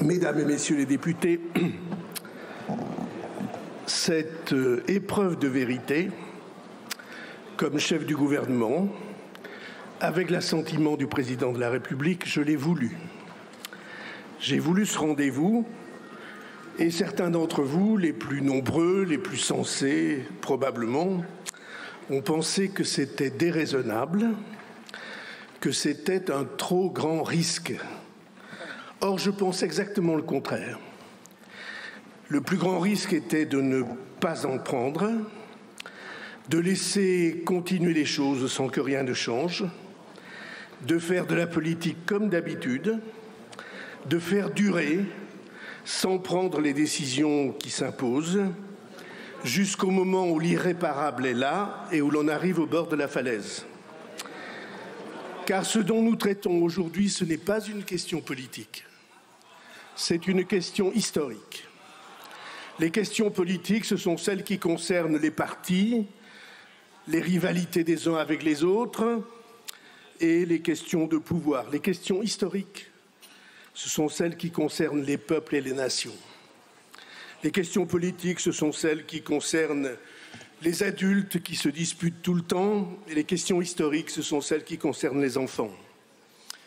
Mesdames et Messieurs les députés, cette épreuve de vérité, comme chef du gouvernement, avec l'assentiment du président de la République, je l'ai voulu. J'ai voulu ce rendez-vous et certains d'entre vous, les plus nombreux, les plus sensés, probablement, ont pensé que c'était déraisonnable, que c'était un trop grand risque. Or, je pense exactement le contraire. Le plus grand risque était de ne pas en prendre, de laisser continuer les choses sans que rien ne change, de faire de la politique comme d'habitude, de faire durer sans prendre les décisions qui s'imposent, jusqu'au moment où l'irréparable est là et où l'on arrive au bord de la falaise. Car ce dont nous traitons aujourd'hui, ce n'est pas une question politique, c'est une question historique. Les questions politiques, ce sont celles qui concernent les partis, les rivalités des uns avec les autres et les questions de pouvoir. Les questions historiques, ce sont celles qui concernent les peuples et les nations. Les questions politiques, ce sont celles qui concernent les adultes qui se disputent tout le temps, et les questions historiques, ce sont celles qui concernent les enfants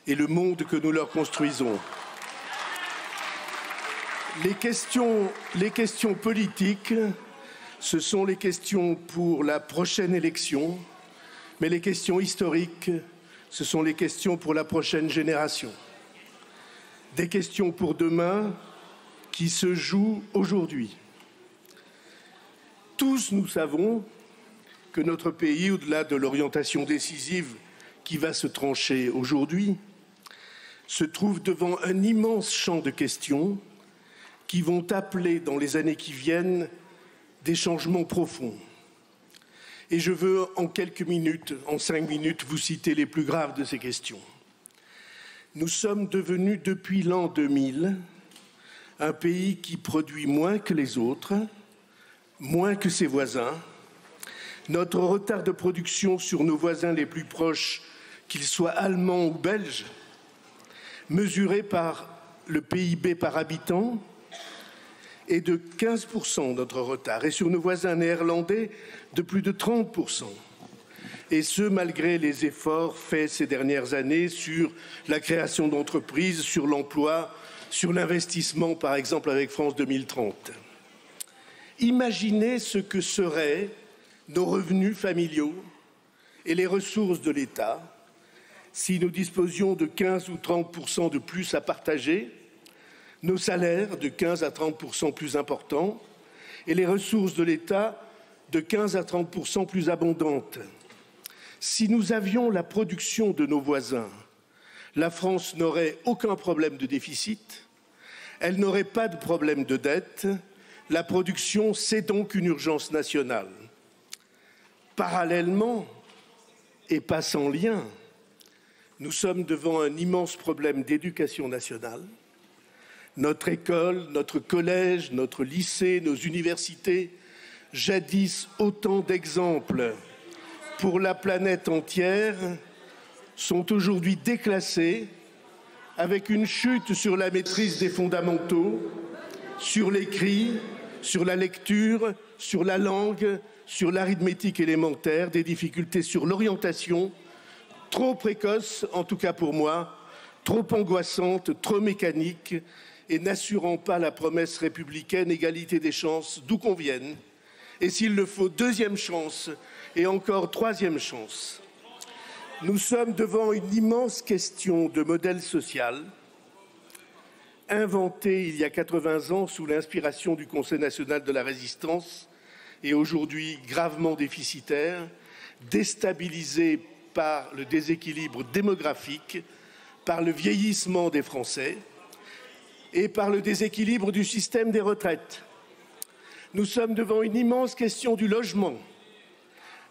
et le monde que nous leur construisons. Les questions politiques, ce sont les questions pour la prochaine élection, mais les questions historiques, ce sont les questions pour la prochaine génération. Des questions pour demain qui se jouent aujourd'hui. Tous nous savons que notre pays, au-delà de l'orientation décisive qui va se trancher aujourd'hui, se trouve devant un immense champ de questions qui vont appeler dans les années qui viennent des changements profonds. Et je veux en quelques minutes, en 5 minutes, vous citer les plus graves de ces questions. Nous sommes devenus depuis l'an 2000 un pays qui produit moins que les autres, moins que ses voisins. Notre retard de production sur nos voisins les plus proches, qu'ils soient allemands ou belges, mesuré par le PIB par habitant, est de 15% notre retard, et sur nos voisins néerlandais de plus de 30%. Et ce, malgré les efforts faits ces dernières années sur la création d'entreprises, sur l'emploi, sur l'investissement, par exemple avec France 2030. Imaginez ce que seraient nos revenus familiaux et les ressources de l'État si nous disposions de 15 ou 30% de plus à partager, nos salaires de 15 à 30% plus importants et les ressources de l'État de 15 à 30% plus abondantes. Si nous avions la production de nos voisins, la France n'aurait aucun problème de déficit, elle n'aurait pas de problème de dette. La production, c'est donc une urgence nationale. Parallèlement, et pas sans lien, nous sommes devant un immense problème d'éducation nationale. Notre école, notre collège, notre lycée, nos universités, jadis autant d'exemples pour la planète entière, sont aujourd'hui déclassés avec une chute sur la maîtrise des fondamentaux, sur l'écrit, sur la lecture, sur la langue, sur l'arithmétique élémentaire, des difficultés sur l'orientation, trop précoces, en tout cas pour moi, trop angoissantes, trop mécaniques et n'assurant pas la promesse républicaine, égalité des chances, d'où qu'on vienne, et s'il le faut, deuxième chance et encore troisième chance. Nous sommes devant une immense question de modèle social, inventée il y a 80 ans sous l'inspiration du Conseil national de la résistance et aujourd'hui gravement déficitaire, déstabilisée par le déséquilibre démographique, par le vieillissement des Français et par le déséquilibre du système des retraites. Nous sommes devant une immense question du logement.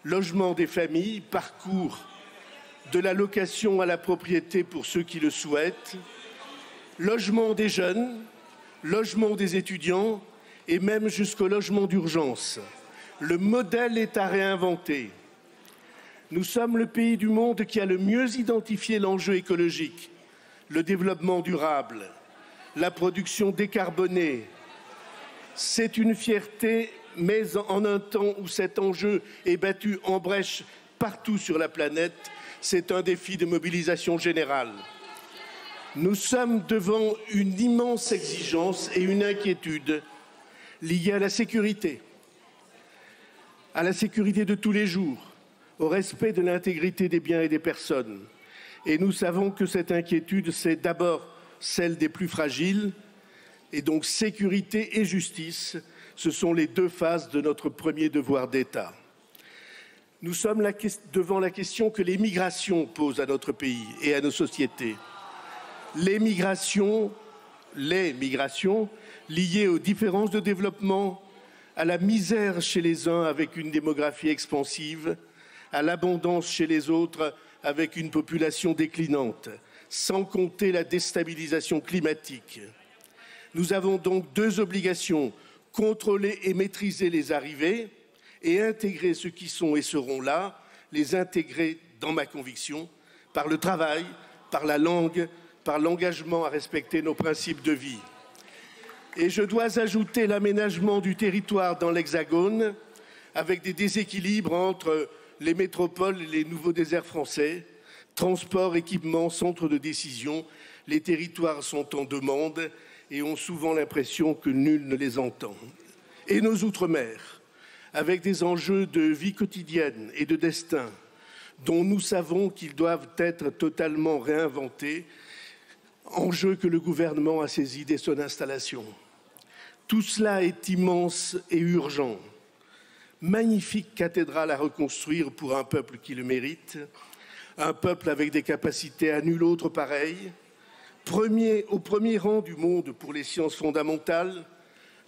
Logement des familles, parcours de la location à la propriété pour ceux qui le souhaitent, logement des jeunes, logement des étudiants et même jusqu'au logement d'urgence. Le modèle est à réinventer. Nous sommes le pays du monde qui a le mieux identifié l'enjeu écologique, le développement durable, la production décarbonée. C'est une fierté, mais en un temps où cet enjeu est battu en brèche partout sur la planète, c'est un défi de mobilisation générale. Nous sommes devant une immense exigence et une inquiétude liées à la sécurité de tous les jours, au respect de l'intégrité des biens et des personnes. Et nous savons que cette inquiétude, c'est d'abord celle des plus fragiles, et donc sécurité et justice, ce sont les deux faces de notre premier devoir d'État. Nous sommes devant la question que les migrations posent à notre pays et à nos sociétés. Les migrations liées aux différences de développement, à la misère chez les uns avec une démographie expansive, à l'abondance chez les autres avec une population déclinante, sans compter la déstabilisation climatique. Nous avons donc deux obligations, contrôler et maîtriser les arrivées et intégrer ceux qui sont et seront là, les intégrer dans ma conviction, par le travail, par la langue, par l'engagement à respecter nos principes de vie. Et je dois ajouter l'aménagement du territoire dans l'Hexagone, avec des déséquilibres entre les métropoles et les nouveaux déserts français, transport, équipement, centres de décision. Les territoires sont en demande et ont souvent l'impression que nul ne les entend. Et nos outre-mer, avec des enjeux de vie quotidienne et de destin, dont nous savons qu'ils doivent être totalement réinventés, enjeu que le gouvernement a saisi dès son installation. Tout cela est immense et urgent. Magnifique cathédrale à reconstruire pour un peuple qui le mérite, un peuple avec des capacités à nul autre pareil, au premier rang du monde pour les sciences fondamentales,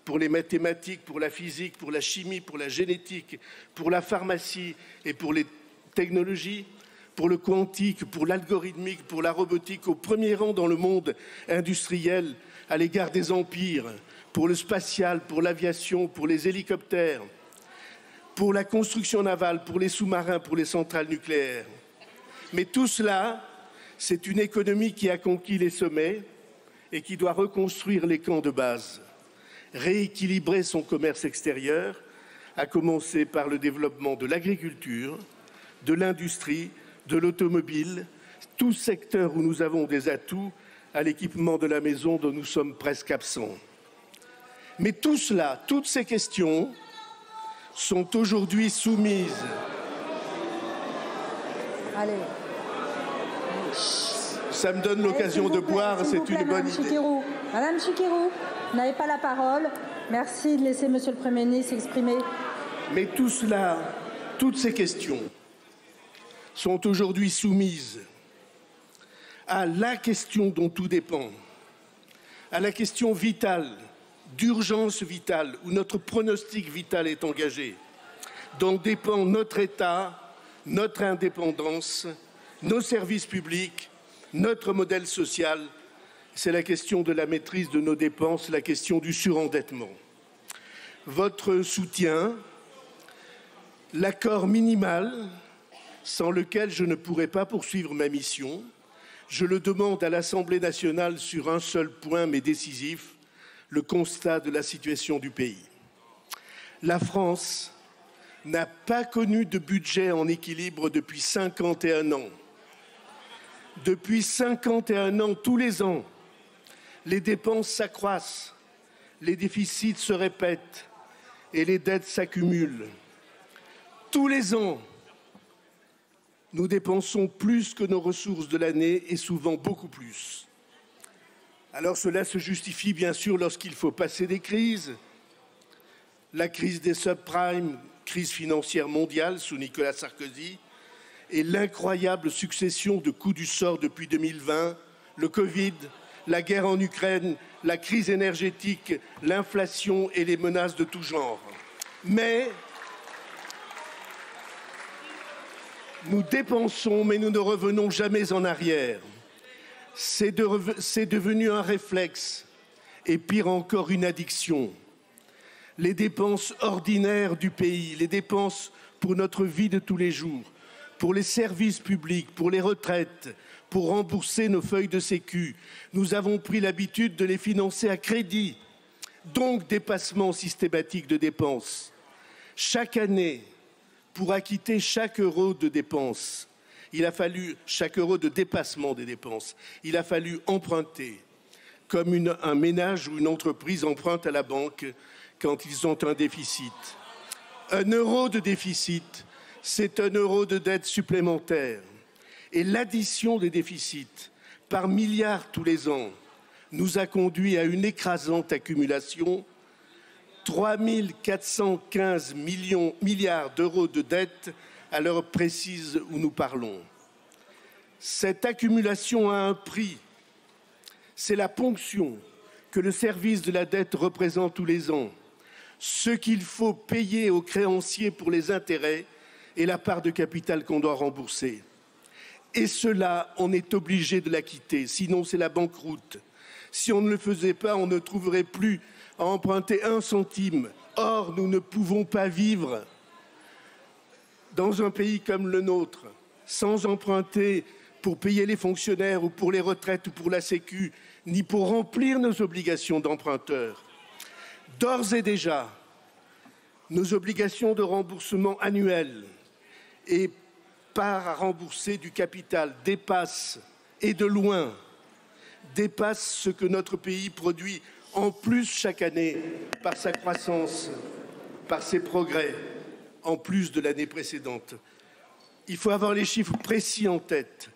pour les mathématiques, pour la physique, pour la chimie, pour la génétique, pour la pharmacie et pour les technologies, pour le quantique, pour l'algorithmique, pour la robotique, au premier rang dans le monde industriel à l'égard des empires, pour le spatial, pour l'aviation, pour les hélicoptères, pour la construction navale, pour les sous-marins, pour les centrales nucléaires. Mais tout cela, c'est une économie qui a conquis les sommets et qui doit reconstruire les camps de base, rééquilibrer son commerce extérieur, à commencer par le développement de l'agriculture, de l'industrie, de l'automobile, tout secteur où nous avons des atouts à l'équipement de la maison dont nous sommes presque absents. Mais tout cela, toutes ces questions sont aujourd'hui soumises. Allez. Ça me donne l'occasion de boire, c'est une bonne idée. Madame Chikirou, vous n'avez pas la parole. Merci de laisser Monsieur le Premier ministre s'exprimer. Mais tout cela, toutes ces questions sont aujourd'hui soumises à la question dont tout dépend, à la question vitale, d'urgence vitale, où notre pronostic vital est engagé, dont dépend notre État, notre indépendance, nos services publics, notre modèle social. C'est la question de la maîtrise de nos dépenses, la question du surendettement. Votre soutien, l'accord minimal sans lequel je ne pourrais pas poursuivre ma mission, je le demande à l'Assemblée nationale sur un seul point, mais décisif, le constat de la situation du pays. La France n'a pas connu de budget en équilibre depuis 51 ans. Depuis 51 ans, tous les ans, les dépenses s'accroissent, les déficits se répètent et les dettes s'accumulent. Tous les ans, nous dépensons plus que nos ressources de l'année et souvent beaucoup plus. Alors cela se justifie bien sûr lorsqu'il faut passer des crises. La crise des subprimes, crise financière mondiale sous Nicolas Sarkozy, et l'incroyable succession de coups du sort depuis 2020, le Covid, la guerre en Ukraine, la crise énergétique, l'inflation et les menaces de tout genre. Mais nous dépensons, mais nous ne revenons jamais en arrière. C'est devenu un réflexe et pire encore une addiction. Les dépenses ordinaires du pays, les dépenses pour notre vie de tous les jours, pour les services publics, pour les retraites, pour rembourser nos feuilles de sécu. Nous avons pris l'habitude de les financer à crédit, donc dépassement systématique de dépenses. Chaque année, pour acquitter chaque euro de dépenses, chaque euro de dépassement des dépenses, il a fallu emprunter, comme un ménage ou une entreprise emprunte à la banque quand ils ont un déficit. Un euro de déficit, c'est un euro de dette supplémentaire. Et l'addition des déficits par milliards tous les ans nous a conduit à une écrasante accumulation, 3 415 milliards d'euros de dette à l'heure précise où nous parlons. Cette accumulation a un prix. C'est la ponction que le service de la dette représente tous les ans, ce qu'il faut payer aux créanciers pour les intérêts et la part de capital qu'on doit rembourser. Et cela, on est obligé de l'acquitter, sinon c'est la banqueroute. Si on ne le faisait pas, on ne trouverait plus à emprunter 1 centime. Or, nous ne pouvons pas vivre dans un pays comme le nôtre, sans emprunter pour payer les fonctionnaires ou pour les retraites ou pour la Sécu, ni pour remplir nos obligations d'emprunteurs. D'ores et déjà, nos obligations de remboursement annuelles et part à rembourser du capital dépassent, et de loin, dépassent ce que notre pays produit en plus chaque année par sa croissance, par ses progrès, en plus de l'année précédente. Il faut avoir les chiffres précis en tête,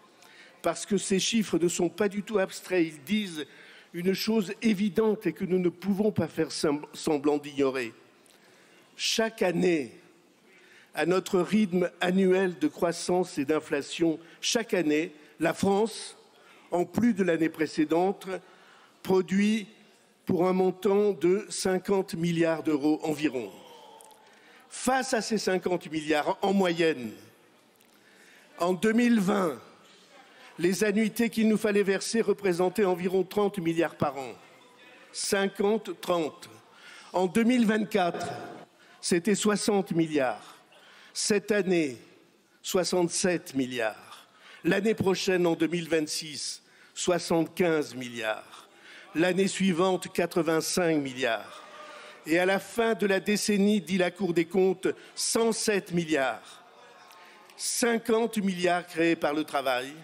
parce que ces chiffres ne sont pas du tout abstraits. Ils disent une chose évidente et que nous ne pouvons pas faire semblant d'ignorer. Chaque année, à notre rythme annuel de croissance et d'inflation, chaque année, la France, en plus de l'année précédente, produit pour un montant de 50 milliards d'euros environ. Face à ces 50 milliards en moyenne, en 2020, les annuités qu'il nous fallait verser représentaient environ 30 milliards par an. 50, 30. En 2024, c'était 60 milliards. Cette année, 67 milliards. L'année prochaine, en 2026, 75 milliards. L'année suivante, 85 milliards. Et à la fin de la décennie, dit la Cour des comptes, 107 milliards. 50 milliards créés par le travail,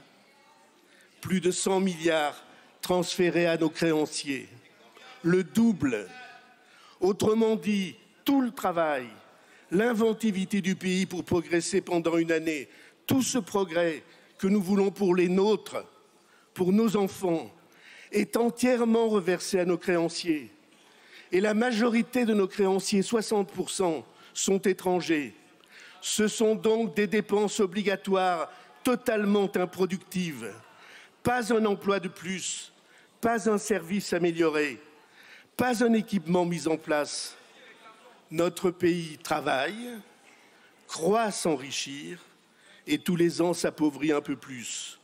plus de 100 milliards transférés à nos créanciers. Le double. Autrement dit, tout le travail, l'inventivité du pays pour progresser pendant une année, tout ce progrès que nous voulons pour les nôtres, pour nos enfants, est entièrement reversé à nos créanciers. Et la majorité de nos créanciers, 60%, sont étrangers. Ce sont donc des dépenses obligatoires totalement improductives. Pas un emploi de plus, pas un service amélioré, pas un équipement mis en place. Notre pays travaille, croit s'enrichir et tous les ans s'appauvrit un peu plus.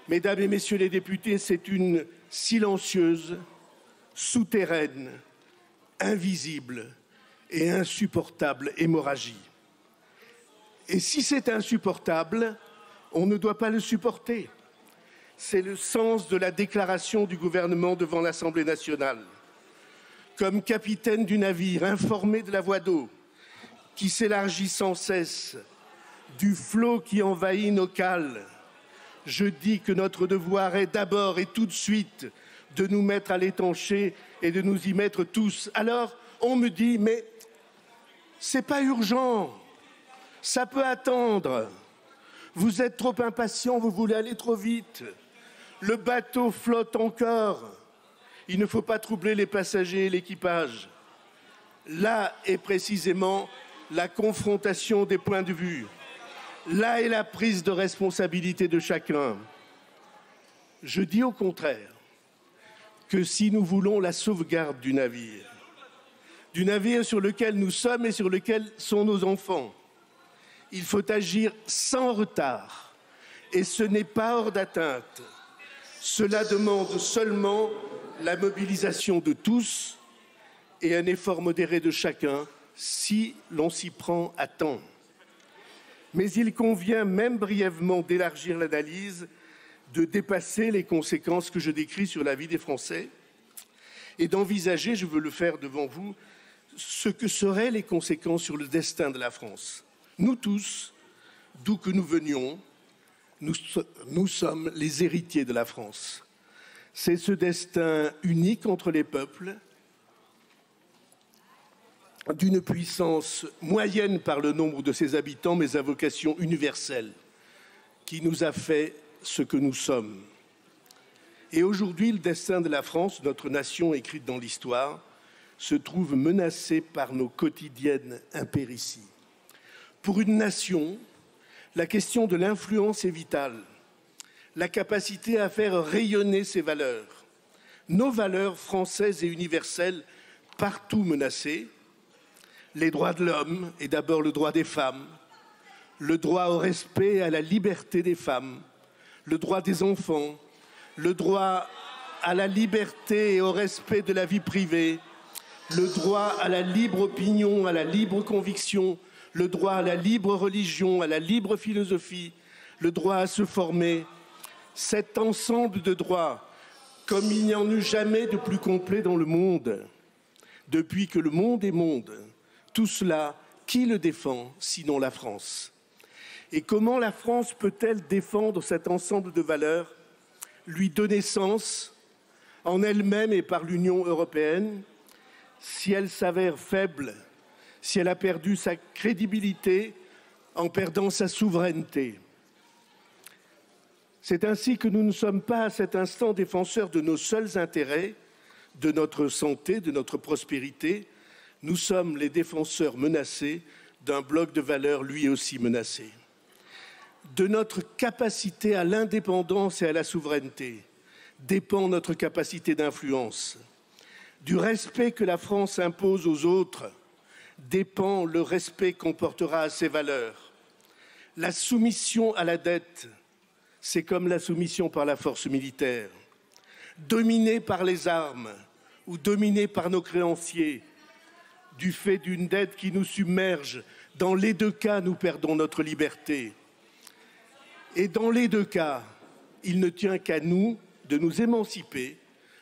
Mesdames et messieurs les députés, c'est une silencieuse, souterraine, invisible et insupportable hémorragie. Et si c'est insupportable, on ne doit pas le supporter. C'est le sens de la déclaration du gouvernement devant l'Assemblée nationale. Comme capitaine du navire, informé de la voie d'eau, qui s'élargit sans cesse, du flot qui envahit nos cales, je dis que notre devoir est d'abord et tout de suite de nous mettre à l'étancher et de nous y mettre tous. Alors, on me dit, mais c'est pas urgent, ça peut attendre. Vous êtes trop impatient, vous voulez aller trop vite. Le bateau flotte encore. Il ne faut pas troubler les passagers et l'équipage. Là est précisément la confrontation des points de vue. Là est la prise de responsabilité de chacun. Je dis au contraire que si nous voulons la sauvegarde du navire sur lequel nous sommes et sur lequel sont nos enfants, il faut agir sans retard. Et ce n'est pas hors d'atteinte. Cela demande seulement la mobilisation de tous et un effort modéré de chacun si l'on s'y prend à temps. Mais il convient même brièvement d'élargir l'analyse de dépasser les conséquences que je décris sur la vie des Français et d'envisager, je veux le faire devant vous, ce que seraient les conséquences sur le destin de la France. Nous tous, d'où que nous venions, nous sommes les héritiers de la France. C'est ce destin unique entre les peuples, d'une puissance moyenne par le nombre de ses habitants, mais à vocation universelle, qui nous a fait ce que nous sommes. Et aujourd'hui, le destin de la France, notre nation écrite dans l'histoire, se trouve menacé par nos quotidiennes impérities. Pour une nation, la question de l'influence est vitale, la capacité à faire rayonner ses valeurs, nos valeurs françaises et universelles partout menacées, les droits de l'homme et d'abord le droit des femmes, le droit au respect et à la liberté des femmes, le droit des enfants, le droit à la liberté et au respect de la vie privée, le droit à la libre opinion, à la libre conviction, le droit à la libre religion, à la libre philosophie, le droit à se former. Cet ensemble de droits, comme il n'y en eut jamais de plus complet dans le monde, depuis que le monde est monde, tout cela, qui le défend, sinon la France? Et comment la France peut-elle défendre cet ensemble de valeurs, lui donner sens en elle-même et par l'Union européenne, si elle s'avère faible, si elle a perdu sa crédibilité en perdant sa souveraineté? C'est ainsi que nous ne sommes pas à cet instant défenseurs de nos seuls intérêts, de notre santé, de notre prospérité. Nous sommes les défenseurs menacés d'un bloc de valeurs lui aussi menacé. De notre capacité à l'indépendance et à la souveraineté dépend notre capacité d'influence. Du respect que la France impose aux autres dépend le respect qu'on portera à ses valeurs. La soumission à la dette, c'est comme la soumission par la force militaire. Dominée par les armes ou dominée par nos créanciers, du fait d'une dette qui nous submerge, dans les deux cas, nous perdons notre liberté. Et dans les deux cas, il ne tient qu'à nous de nous émanciper,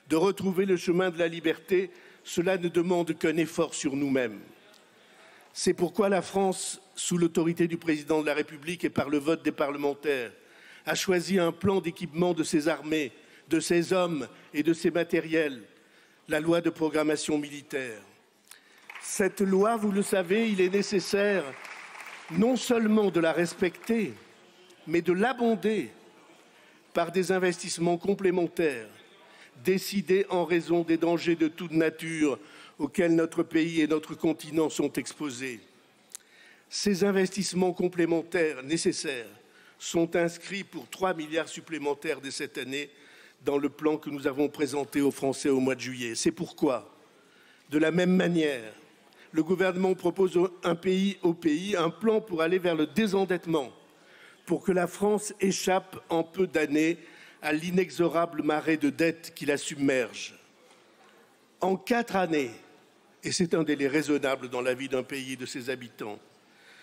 de retrouver le chemin de la liberté. Cela ne demande qu'un effort sur nous-mêmes. C'est pourquoi la France, sous l'autorité du président de la République et par le vote des parlementaires, a choisi un plan d'équipement de ses armées, de ses hommes et de ses matériels, la loi de programmation militaire. Cette loi, vous le savez, il est nécessaire non seulement de la respecter, mais de l'abonder par des investissements complémentaires décidés en raison des dangers de toute nature auxquels notre pays et notre continent sont exposés. Ces investissements complémentaires nécessaires sont inscrits pour 3 milliards supplémentaires dès cette année dans le plan que nous avons présenté aux Français au mois de juillet. C'est pourquoi, de la même manière, le gouvernement propose un plan pour aller vers le désendettement, pour que la France échappe en peu d'années à l'inexorable marée de dettes qui la submerge. En 4 années, et c'est un délai raisonnable dans la vie d'un pays et de ses habitants,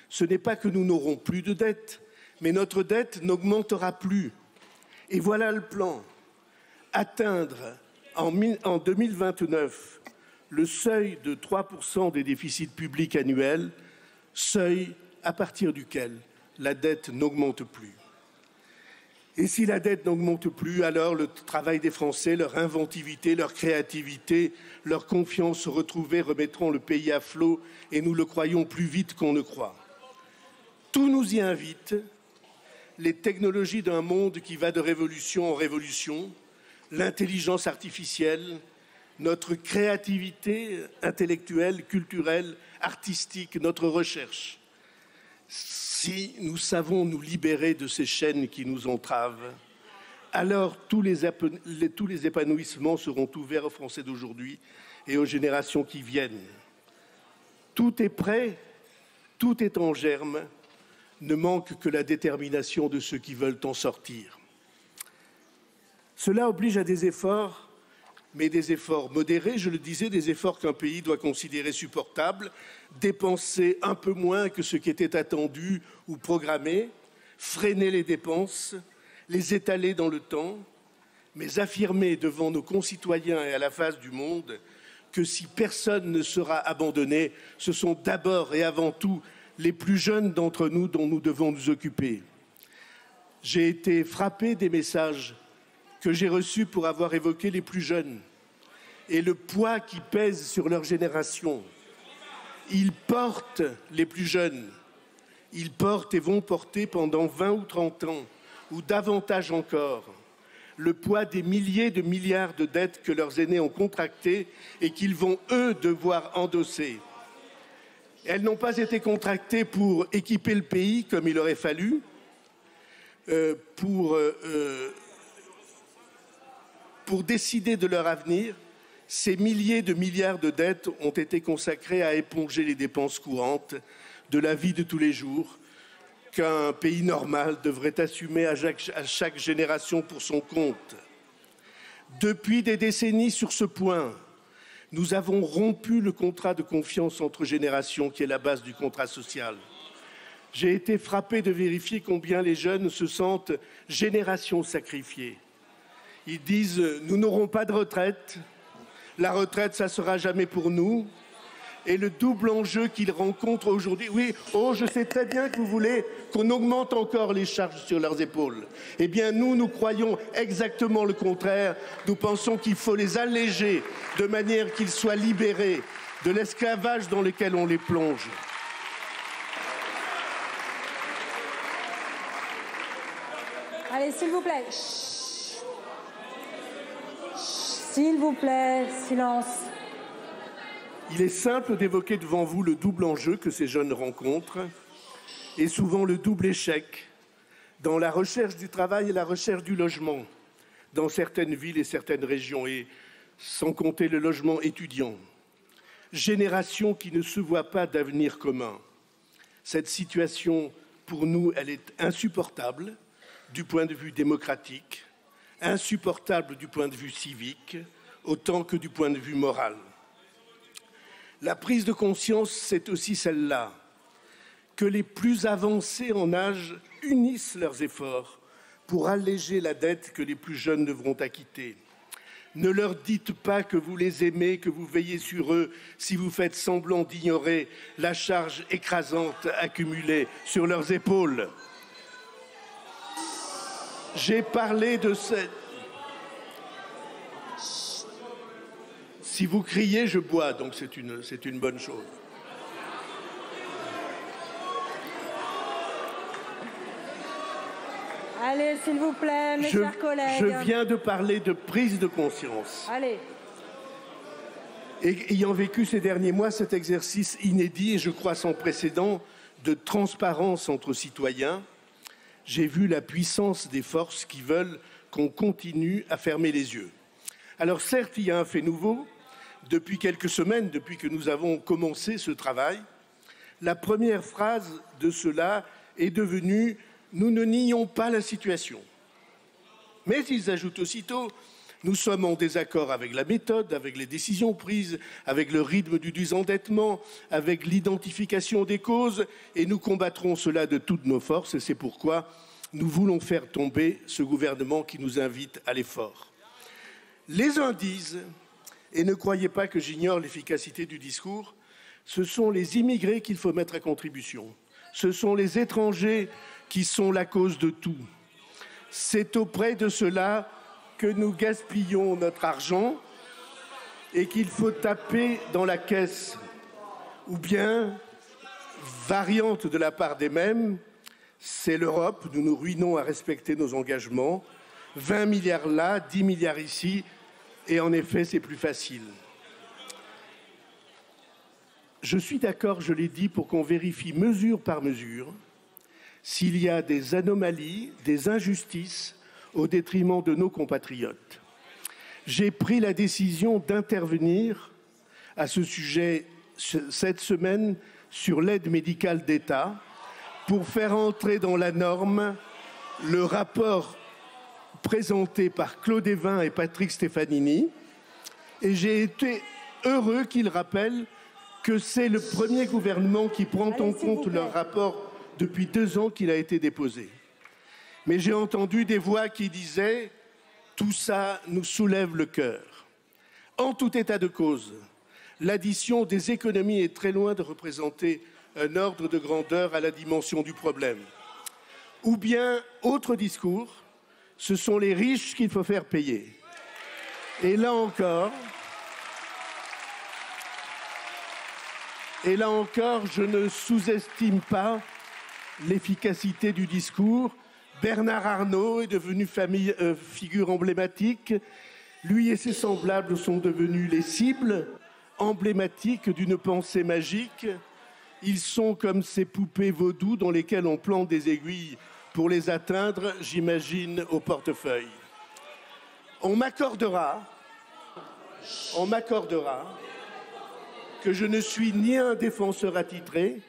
ce n'est pas que nous n'aurons plus de dettes, mais notre dette n'augmentera plus. Et voilà le plan. Atteindre en 2029 le seuil de 3% des déficits publics annuels, seuil à partir duquel la dette n'augmente plus. Et si la dette n'augmente plus, alors le travail des Français, leur inventivité, leur créativité, leur confiance retrouvée remettront le pays à flot et nous le croyons plus vite qu'on ne croit. Tout nous y invite. Les technologies d'un monde qui va de révolution en révolution, l'intelligence artificielle, notre créativité intellectuelle, culturelle, artistique, notre recherche. Si nous savons nous libérer de ces chaînes qui nous entravent, alors tous les épanouissements seront ouverts aux Français d'aujourd'hui et aux générations qui viennent. Tout est prêt, tout est en germe. Ne manque que la détermination de ceux qui veulent en sortir. Cela oblige à des efforts, mais des efforts modérés, je le disais, des efforts qu'un pays doit considérer supportables, dépenser un peu moins que ce qui était attendu ou programmé, freiner les dépenses, les étaler dans le temps, mais affirmer devant nos concitoyens et à la face du monde que si personne ne sera abandonné, ce sont d'abord et avant tout les plus jeunes d'entre nous dont nous devons nous occuper. J'ai été frappé des messages que j'ai reçus pour avoir évoqué les plus jeunes et le poids qui pèse sur leur génération. Ils portent, les plus jeunes, ils portent et vont porter pendant 20 ou 30 ans, ou davantage encore, le poids des milliers de milliards de dettes que leurs aînés ont contractées et qu'ils vont, eux, devoir endosser. Elles n'ont pas été contractées pour équiper le pays comme il aurait fallu, pour décider de leur avenir. Ces milliers de milliards de dettes ont été consacrés à éponger les dépenses courantes de la vie de tous les jours qu'un pays normal devrait assumer à chaque génération pour son compte. Depuis des décennies sur ce point, nous avons rompu le contrat de confiance entre générations qui est la base du contrat social. J'ai été frappé de vérifier combien les jeunes se sentent génération sacrifiée. Ils disent « nous n'aurons pas de retraite ». La retraite, ça ne sera jamais pour nous. Et le double enjeu qu'ils rencontrent aujourd'hui, oui, oh, je sais très bien que vous voulez qu'on augmente encore les charges sur leurs épaules. Eh bien, nous croyons exactement le contraire. Nous pensons qu'il faut les alléger de manière qu'ils soient libérés de l'esclavage dans lequel on les plonge. Allez, s'il vous plaît. S'il vous plaît, silence. Il est simple d'évoquer devant vous le double enjeu que ces jeunes rencontrent et souvent le double échec dans la recherche du travail et la recherche du logement dans certaines villes et certaines régions, et sans compter le logement étudiant. Génération qui ne se voit pas d'avenir commun. Cette situation, pour nous, elle est insupportable du point de vue démocratique, insupportable du point de vue civique, autant que du point de vue moral. La prise de conscience, c'est aussi celle-là, que les plus avancés en âge unissent leurs efforts pour alléger la dette que les plus jeunes devront acquitter. Ne leur dites pas que vous les aimez, que vous veillez sur eux, si vous faites semblant d'ignorer la charge écrasante accumulée sur leurs épaules. J'ai parlé de cette... Si vous criez, je bois, donc c'est une bonne chose. Allez, s'il vous plaît, mes chers collègues. Je viens de parler de prise de conscience. Allez. Et ayant vécu ces derniers mois cet exercice inédit et je crois sans précédent de transparence entre citoyens, j'ai vu la puissance des forces qui veulent qu'on continue à fermer les yeux. Alors certes, il y a un fait nouveau. Depuis quelques semaines, depuis que nous avons commencé ce travail, la première phrase de cela est devenue « Nous ne nions pas la situation ». Mais ils ajoutent aussitôt « Nous sommes en désaccord avec la méthode, avec les décisions prises, avec le rythme du désendettement, avec l'identification des causes, et nous combattrons cela de toutes nos forces, et c'est pourquoi nous voulons faire tomber ce gouvernement qui nous invite à l'effort ». Les uns disent, et ne croyez pas que j'ignore l'efficacité du discours, ce sont les immigrés qu'il faut mettre à contribution. Ce sont les étrangers qui sont la cause de tout. C'est auprès de cela que nous gaspillons notre argent et qu'il faut taper dans la caisse. Ou bien, variante de la part des mêmes, c'est l'Europe, nous nous ruinons à respecter nos engagements. 20 milliards là, 10 milliards ici, et en effet, c'est plus facile. Je suis d'accord, je l'ai dit, pour qu'on vérifie mesure par mesure s'il y a des anomalies, des injustices au détriment de nos compatriotes. J'ai pris la décision d'intervenir à ce sujet cette semaine sur l'aide médicale d'État pour faire entrer dans la norme le rapport présenté par Claude Évin et Patrick Stefanini. Et j'ai été heureux qu'ils rappellent que c'est le premier gouvernement qui prend en compte leur rapport depuis 2 ans qu'il a été déposé. Mais j'ai entendu des voix qui disaient « tout ça nous soulève le cœur ». En tout état de cause, l'addition des économies est très loin de représenter un ordre de grandeur à la dimension du problème. Ou bien, autre discours, ce sont les riches qu'il faut faire payer. Et là encore, je ne sous-estime pas l'efficacité du discours. Bernard Arnault est devenu figure emblématique. Lui et ses semblables sont devenus les cibles emblématiques d'une pensée magique. Ils sont comme ces poupées vaudou dans lesquelles on plante des aiguilles pour les atteindre, j'imagine, au portefeuille. On m'accordera que je ne suis ni un défenseur attitré,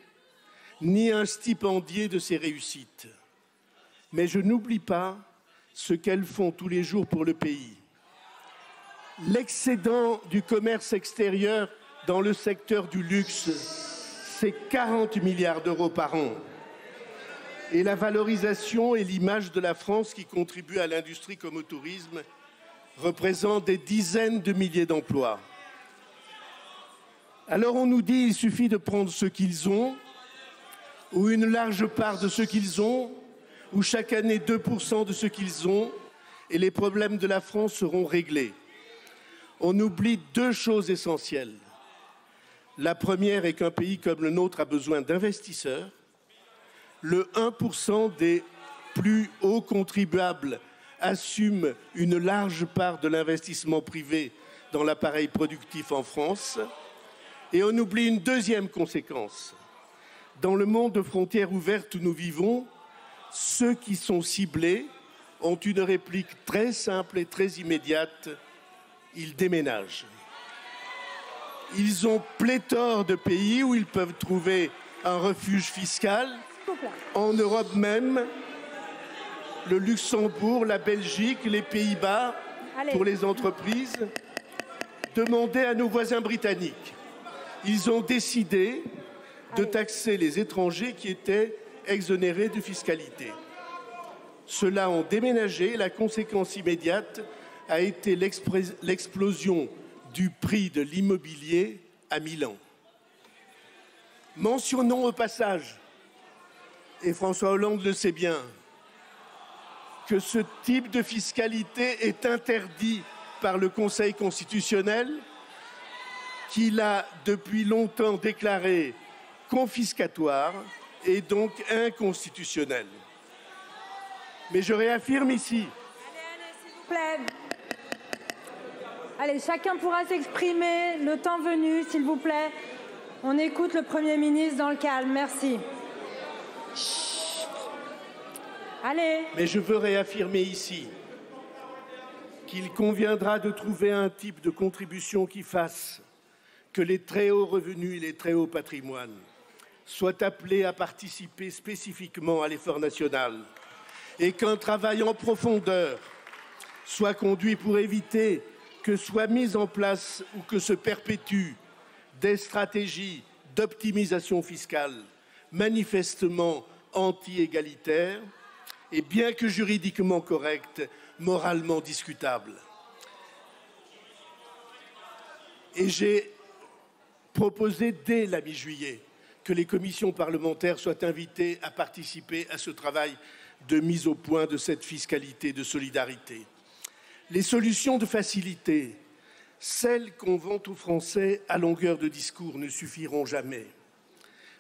ni un stipendié de ces réussites. Mais je n'oublie pas ce qu'elles font tous les jours pour le pays. L'excédent du commerce extérieur dans le secteur du luxe, c'est 40 milliards d'euros par an. Et la valorisation et l'image de la France qui contribue à l'industrie comme au tourisme représentent des dizaines de milliers d'emplois. Alors on nous dit qu'il suffit de prendre ce qu'ils ont, ou une large part de ce qu'ils ont, ou chaque année 2% de ce qu'ils ont, et les problèmes de la France seront réglés. On oublie deux choses essentielles. La première est qu'un pays comme le nôtre a besoin d'investisseurs. Le 1% des plus hauts contribuables assume une large part de l'investissement privé dans l'appareil productif en France. Et on oublie une deuxième conséquence. Dans le monde de frontières ouvertes où nous vivons, ceux qui sont ciblés ont une réplique très simple et très immédiate. Ils déménagent. Ils ont pléthore de pays où ils peuvent trouver un refuge fiscal. En Europe même, le Luxembourg, la Belgique, les Pays-Bas, pour les entreprises, demandez à nos voisins britanniques. Ils ont décidé de taxer les étrangers qui étaient exonérés de fiscalité. Ceux-là ont déménagé. La conséquence immédiate a été l'explosion du prix de l'immobilier à Milan. Mentionnons au passage, et François Hollande le sait bien, que ce type de fiscalité est interdit par le Conseil constitutionnel, qu'il a depuis longtemps déclaré confiscatoire et donc inconstitutionnel. Mais je réaffirme ici. Allez, s'il vous plaît. Allez, chacun pourra s'exprimer le temps venu, s'il vous plaît. On écoute le Premier ministre dans le calme. Merci. Chut. Allez. Mais je veux réaffirmer ici qu'il conviendra de trouver un type de contribution qui fasse que les très hauts revenus et les très hauts patrimoines soient appelés à participer spécifiquement à l'effort national et qu'un travail en profondeur soit conduit pour éviter que soient mises en place ou que se perpétuent des stratégies d'optimisation fiscale manifestement anti-égalitaires et bien que juridiquement correctes, moralement discutables. Et j'ai proposé dès la mi-juillet que les commissions parlementaires soient invitées à participer à ce travail de mise au point de cette fiscalité de solidarité. Les solutions de facilité, celles qu'on vante aux Français à longueur de discours, ne suffiront jamais.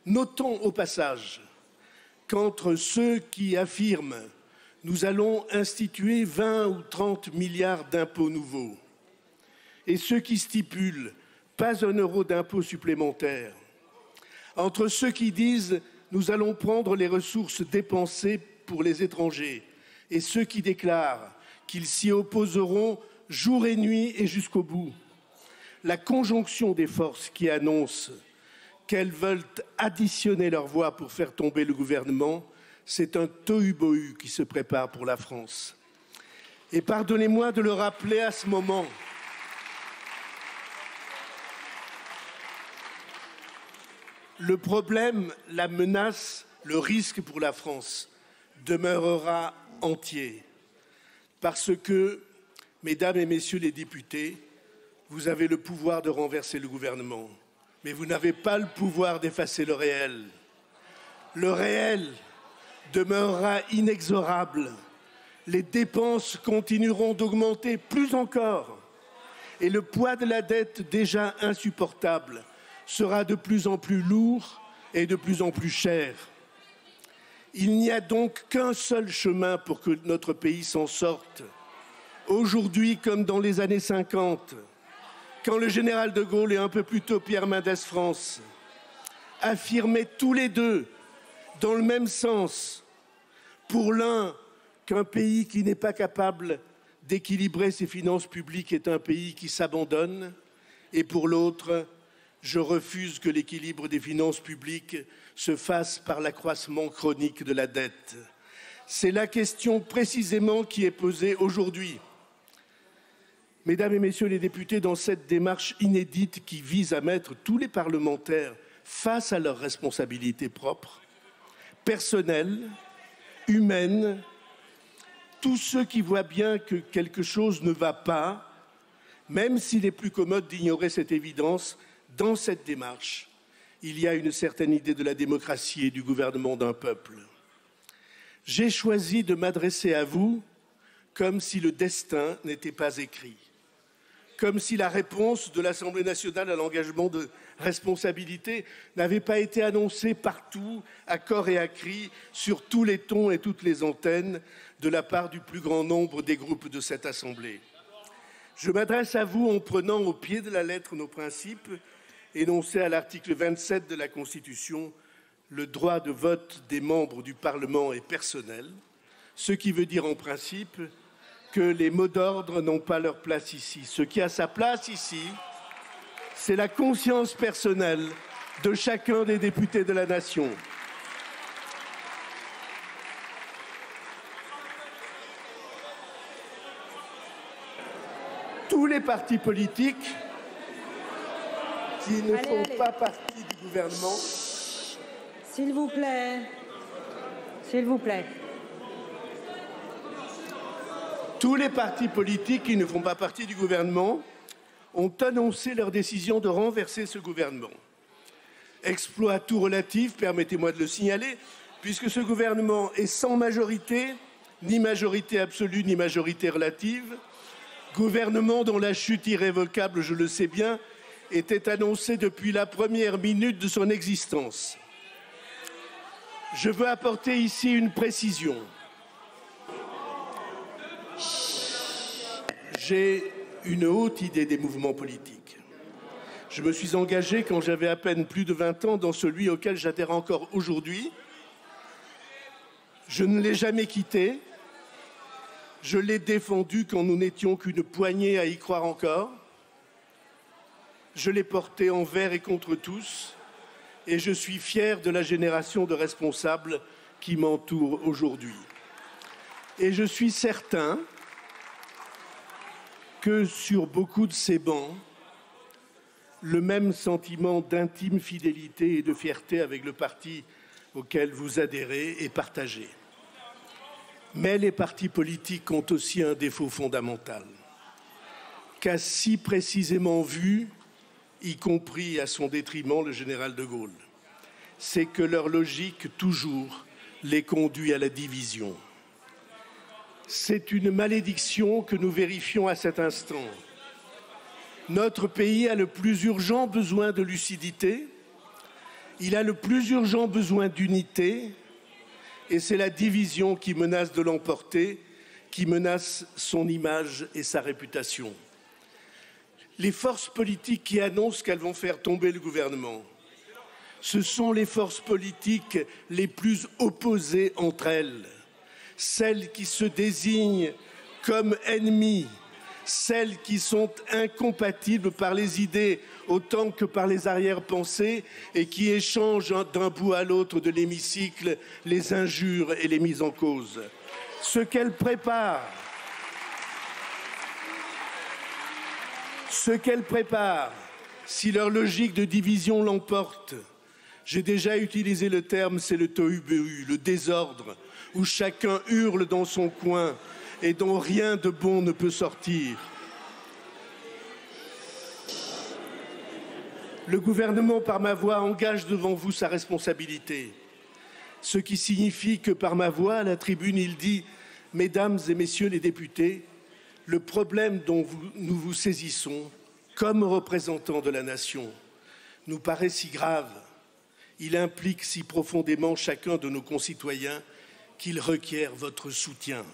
Notons au passage qu'entre ceux qui affirment « nous allons instituer 20 ou 30 milliards d'impôts nouveaux » et ceux qui stipulent « pas un euro d'impôt supplémentaire », entre ceux qui disent « nous allons prendre les ressources dépensées pour les étrangers » et ceux qui déclarent qu'ils s'y opposeront jour et nuit et jusqu'au bout. La conjonction des forces qui annoncent qu'elles veulent additionner leur voix pour faire tomber le gouvernement, c'est un tohu-bohu qui se prépare pour la France. Et pardonnez-moi de le rappeler à ce moment. Le problème, la menace, le risque pour la France demeurera entier. Parce que, mesdames et messieurs les députés, vous avez le pouvoir de renverser le gouvernement, mais vous n'avez pas le pouvoir d'effacer le réel. Le réel demeurera inexorable. Les dépenses continueront d'augmenter plus encore. Et le poids de la dette, déjà insupportable, sera de plus en plus lourd et de plus en plus cher. Il n'y a donc qu'un seul chemin pour que notre pays s'en sorte. Aujourd'hui, comme dans les années 50, quand le général de Gaulle et un peu plus tôt Pierre Mendès France affirmaient tous les deux, dans le même sens, pour l'un, qu'un pays qui n'est pas capable d'équilibrer ses finances publiques est un pays qui s'abandonne, et pour l'autre, je refuse que l'équilibre des finances publiques se fasse par l'accroissement chronique de la dette. C'est la question précisément qui est posée aujourd'hui. Mesdames et messieurs les députés, dans cette démarche inédite qui vise à mettre tous les parlementaires face à leurs responsabilités propres, personnelles, humaines, tous ceux qui voient bien que quelque chose ne va pas, même s'il est plus commode d'ignorer cette évidence, dans cette démarche, il y a une certaine idée de la démocratie et du gouvernement d'un peuple. J'ai choisi de m'adresser à vous comme si le destin n'était pas écrit, comme si la réponse de l'Assemblée nationale à l'engagement de responsabilité n'avait pas été annoncée partout, à cor et à cri, sur tous les tons et toutes les antennes, de la part du plus grand nombre des groupes de cette Assemblée. Je m'adresse à vous en prenant au pied de la lettre nos principes énoncés à l'article 27 de la Constitution. Le droit de vote des membres du Parlement est personnel, ce qui veut dire en principe que les mots d'ordre n'ont pas leur place ici. Ce qui a sa place ici, c'est la conscience personnelle de chacun des députés de la nation. Tous les partis politiques qui ne font pas partie du gouvernement. S'il vous plaît. S'il vous plaît. Tous les partis politiques qui ne font pas partie du gouvernement ont annoncé leur décision de renverser ce gouvernement. Exploit tout relatif, permettez-moi de le signaler, puisque ce gouvernement est sans majorité, ni majorité absolue, ni majorité relative. Gouvernement dont la chute irrévocable, je le sais bien, était annoncée depuis la première minute de son existence. Je veux apporter ici une précision. J'ai une haute idée des mouvements politiques. Je me suis engagé quand j'avais à peine plus de 20 ans dans celui auquel j'adhère encore aujourd'hui. Je ne l'ai jamais quitté. Je l'ai défendu quand nous n'étions qu'une poignée à y croire encore. Je l'ai porté envers et contre tous. Et je suis fier de la génération de responsables qui m'entourent aujourd'hui. Et je suis certain que sur beaucoup de ces bancs, le même sentiment d'intime fidélité et de fierté avec le parti auquel vous adhérez est partagé. Mais les partis politiques ont aussi un défaut fondamental, qu'a si précisément vu, y compris à son détriment, le général de Gaulle. C'est que leur logique, toujours, les conduit à la division. C'est une malédiction que nous vérifions à cet instant. Notre pays a le plus urgent besoin de lucidité, il a le plus urgent besoin d'unité, et c'est la division qui menace de l'emporter, qui menace son image et sa réputation. Les forces politiques qui annoncent qu'elles vont faire tomber le gouvernement, ce sont les forces politiques les plus opposées entre elles, celles qui se désignent comme ennemies, celles qui sont incompatibles par les idées autant que par les arrière-pensées et qui échangent d'un bout à l'autre de l'hémicycle les injures et les mises en cause. Ce qu'elles préparent, si leur logique de division l'emporte, J'ai déjà utilisé le terme, c'est le tohu-bohu, le désordre, où chacun hurle dans son coin et dont rien de bon ne peut sortir. Le gouvernement, par ma voix, engage devant vous sa responsabilité. Ce qui signifie que par ma voix, à la tribune, il dit « Mesdames et messieurs les députés, le problème dont nous vous saisissons, comme représentants de la nation, nous paraît si grave, il implique si profondément chacun de nos concitoyens qu'il requiert votre soutien.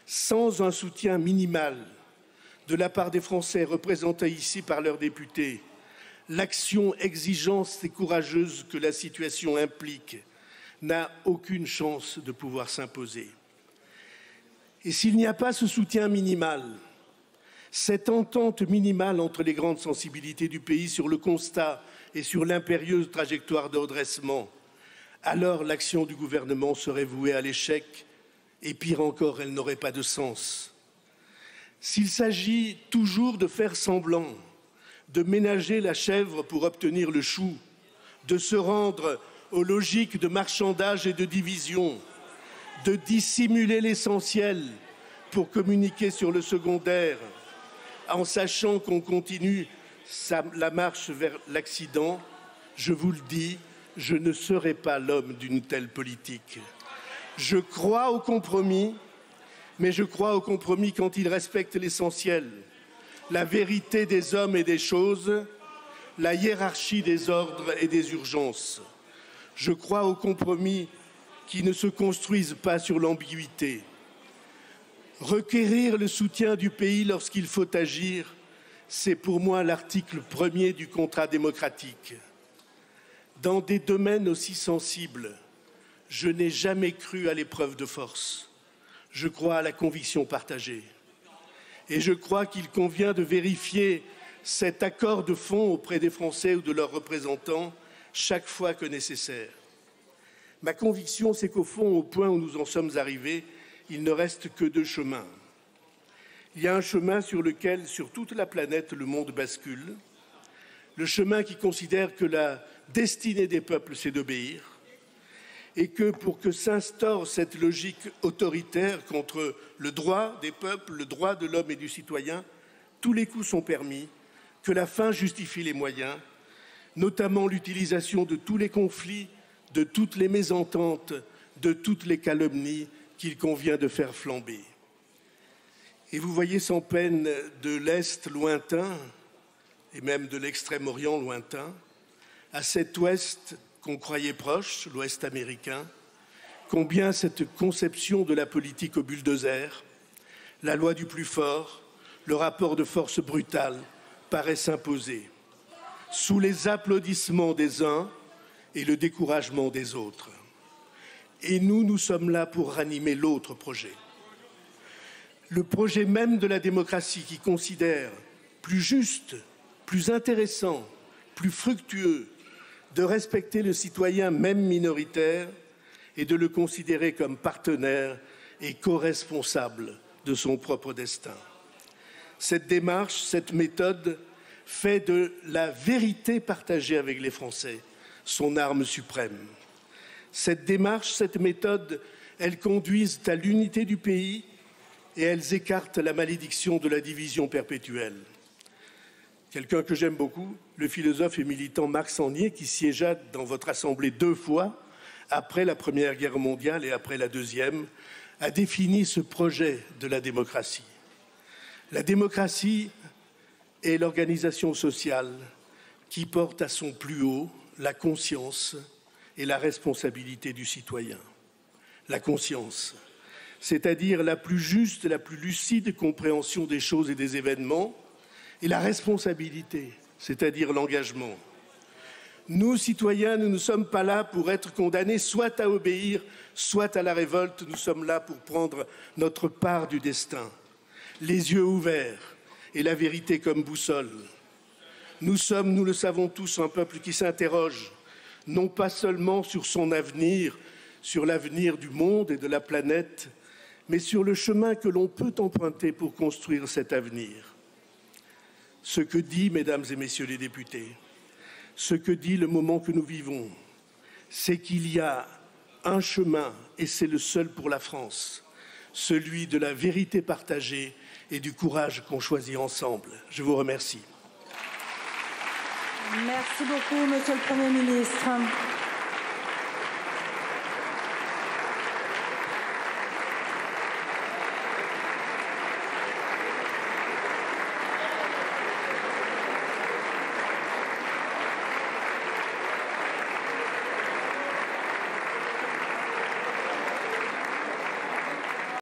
Sans un soutien minimal de la part des Français représentés ici par leurs députés, l'action exigeante et courageuse que la situation implique n'a aucune chance de pouvoir s'imposer. Et s'il n'y a pas ce soutien minimal, cette entente minimale entre les grandes sensibilités du pays sur le constat et sur l'impérieuse trajectoire de redressement, alors l'action du gouvernement serait vouée à l'échec et pire encore, elle n'aurait pas de sens. S'il s'agit toujours de faire semblant, de ménager la chèvre pour obtenir le chou, de se rendre aux logiques de marchandage et de division, de dissimuler l'essentiel pour communiquer sur le secondaire, en sachant qu'on continue la marche vers l'accident, je vous le dis, je ne serai pas l'homme d'une telle politique. Je crois au compromis, mais je crois au compromis quand il respecte l'essentiel, la vérité des hommes et des choses, la hiérarchie des ordres et des urgences. Je crois au compromis qui ne se construisent pas sur l'ambiguïté. Requérir le soutien du pays lorsqu'il faut agir, c'est pour moi l'article 1er du contrat démocratique. Dans des domaines aussi sensibles, je n'ai jamais cru à l'épreuve de force. Je crois à la conviction partagée. Et je crois qu'il convient de vérifier cet accord de fond auprès des Français ou de leurs représentants chaque fois que nécessaire. Ma conviction, c'est qu'au fond, au point où nous en sommes arrivés, il ne reste que deux chemins. Il y a un chemin sur lequel, sur toute la planète, le monde bascule. Le chemin qui considère que la destinée des peuples, c'est d'obéir. Et que pour que s'instaure cette logique autoritaire contre le droit des peuples, le droit de l'homme et du citoyen, tous les coups sont permis, que la fin justifie les moyens, notamment l'utilisation de tous les conflits, de toutes les mésententes, de toutes les calomnies qu'il convient de faire flamber. Et vous voyez sans peine de l'Est lointain, et même de l'Extrême-Orient lointain, à cet Ouest qu'on croyait proche, l'Ouest américain, combien cette conception de la politique au bulldozer, la loi du plus fort, le rapport de force brutal paraît s'imposer, sous les applaudissements des uns et le découragement des autres. Et nous sommes là pour ranimer l'autre projet. Le projet même de la démocratie qui considère plus juste, plus intéressant, plus fructueux de respecter le citoyen même minoritaire et de le considérer comme partenaire et co-responsable de son propre destin. Cette démarche, cette méthode fait de la vérité partagée avec les Français son arme suprême. Cette démarche, cette méthode, elles conduisent à l'unité du pays et elles écartent la malédiction de la division perpétuelle. Quelqu'un que j'aime beaucoup, le philosophe et militant Marc Sangnier, qui siégea dans votre assemblée 2 fois, après la Première Guerre mondiale et après la Deuxième, a défini ce projet de la démocratie. La démocratie est l'organisation sociale qui porte à son plus haut la conscience et la responsabilité du citoyen. La conscience, c'est-à-dire la plus juste, la plus lucide compréhension des choses et des événements, et la responsabilité, c'est-à-dire l'engagement. Nous, citoyens, nous ne sommes pas là pour être condamnés soit à obéir, soit à la révolte. Nous sommes là pour prendre notre part du destin, les yeux ouverts et la vérité comme boussole. Nous sommes, nous le savons tous, un peuple qui s'interroge, non pas seulement sur son avenir, sur l'avenir du monde et de la planète, mais sur le chemin que l'on peut emprunter pour construire cet avenir. Ce que dit, mesdames et messieurs les députés, ce que dit le moment que nous vivons, c'est qu'il y a un chemin, et c'est le seul pour la France, celui de la vérité partagée et du courage qu'on choisit ensemble. Je vous remercie. Merci beaucoup, Monsieur le Premier ministre.